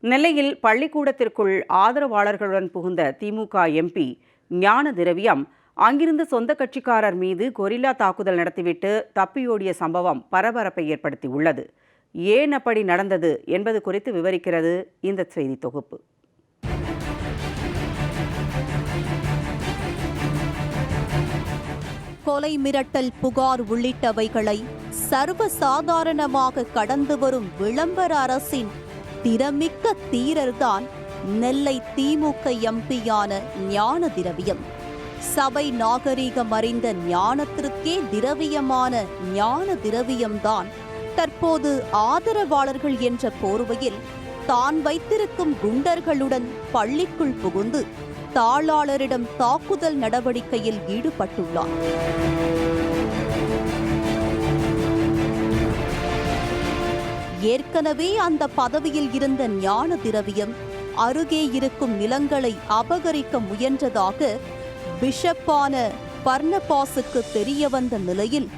நெல்லையில் பள்ளிக்கூடத்திற்குள் ஆதரவாளர்களுடன் புகுந்த திமுக எம்பி ஞான திரவியம் அங்கிருந்த சொந்த கட்சிக்காரர் மீது கொரில்லா தாக்குதல் நடத்திவிட்டு தப்பியோடிய சம்பவம் பரபரப்பை ஏற்படுத்தியுள்ளது. ஏன் அப்படி நடந்தது என்பது குறித்து விவரிக்கிறது இந்த செய்தி தொகுப்பு. கொலை மிரட்டல் புகார் உள்ளிட்டவைகளை சர்வசாதாரணமாக கடந்து வரும் விளம்பர அரசின் திறமிக்க தீரர்தான் நெல்லை திமுக எம்பியான ஞான திரவியம். சபை நாகரீகம் அறிந்த ஞானத்திற்கே திரவியமான ஞான திரவியம்தான் தற்போது ஆதரவாளர்கள் என்ற போர்வையில் தான் வைத்திருக்கும் குண்டர்களுடன் பள்ளிக்குள் புகுந்து தாளாளரிடம் தாக்குதல் நடவடிக்கையில் ஈடுபட்டுள்ளார். ஏற்கனவே அந்த பதவியில் இருந்த ஞான திரவியம் அருகே இருக்கும் நிலங்களை அபகரிக்க முயன்றதாக பிஷப்பான பர்னபாஸுக்கு தெரிய வந்த நிலையில்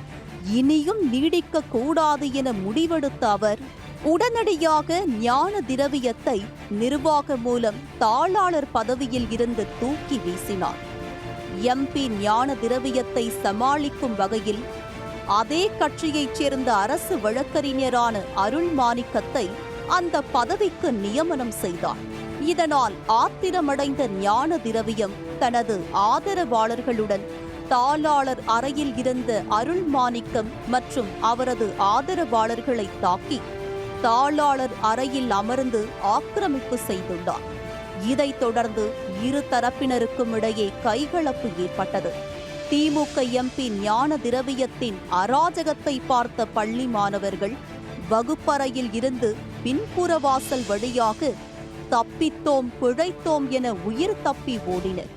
இனியும் நீடிக்க கூடாது என முடிவெடுத்த அவர் உடனடியாக ஞான திரவியத்தை நிர்வாக மூலம் தாளாளர் பதவியில் இருந்து தூக்கி வீசினார். எம்பி ஞான திரவியத்தை சமாளிக்கும் வகையில் அதே கட்சியைச் சேர்ந்த அரசு வழக்கறிஞரான அருள் மாணிக்கத்தை அந்த பதவிக்கு நியமனம் செய்தார். இதனால் ஆத்திரமடைந்த ஞான திரவியம் தனது ஆதரவாளர்களுடன் தாளாளர் அறையில் இருந்த அருள் மாணிக்கம் மற்றும் அவரது ஆதரவாளர்களை தாக்கி தாளாளர் அறையில் அமர்ந்து ஆக்கிரமிப்பு செய்துள்ளார். இதைத் தொடர்ந்து இரு தரப்பினருக்கும் இடையே கைகலப்பு ஏற்பட்டது. திமுக எம்பி ஞான திரவியத்தின் அராஜகத்தை பார்த்த பள்ளி மாணவர்கள் வகுப்பறையில் இருந்து பின்புற வாசல் வழியாக தப்பித்தோம் பிழைத்தோம் என உயிர் தப்பி ஓடினர்.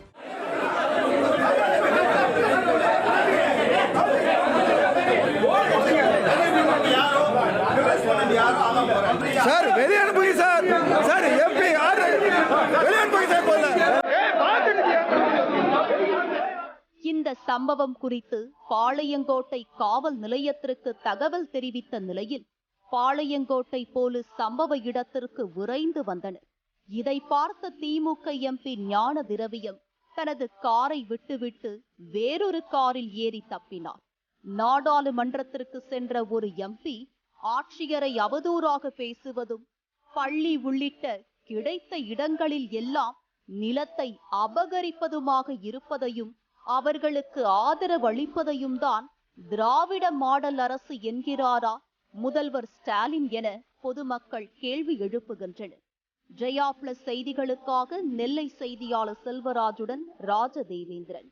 இந்த சம்பவம் குறித்து பாளையங்கோட்டை காவல் நிலையத்திற்கு தகவல் தெரிவித்த நிலையில் பாளையங்கோட்டை போலீஸ் சம்பவ இடத்திற்கு விரைந்து வந்தனர். இதை பார்த்த திமுக எம்பி ஞான திரவியம் தனது காரை விட்டுவிட்டு வேறொரு காரில் ஏறி தப்பினார். நாடாளுமன்றத்திற்கு சென்ற ஒரு எம்பி ஆட்சியரை அவதூறாக பேசுவதும் பள்ளி உள்ளிட்ட கிடைத்த இடங்களில் எல்லாம் நிலத்தை அபகரிப்பதுமாக இருப்பதையும் அவர்களுக்கு ஆதரவளிப்பதையும் தான் திராவிட மாடல் அரசு என்கிறாரா முதல்வர் ஸ்டாலின் என பொதுமக்கள் கேள்வி எழுப்புகின்றனர். ஜெயா பிளஸ் செய்திகளுக்காக நெல்லை செய்தியாளர் செல்வராஜுடன் ராஜதேவேந்திரன்.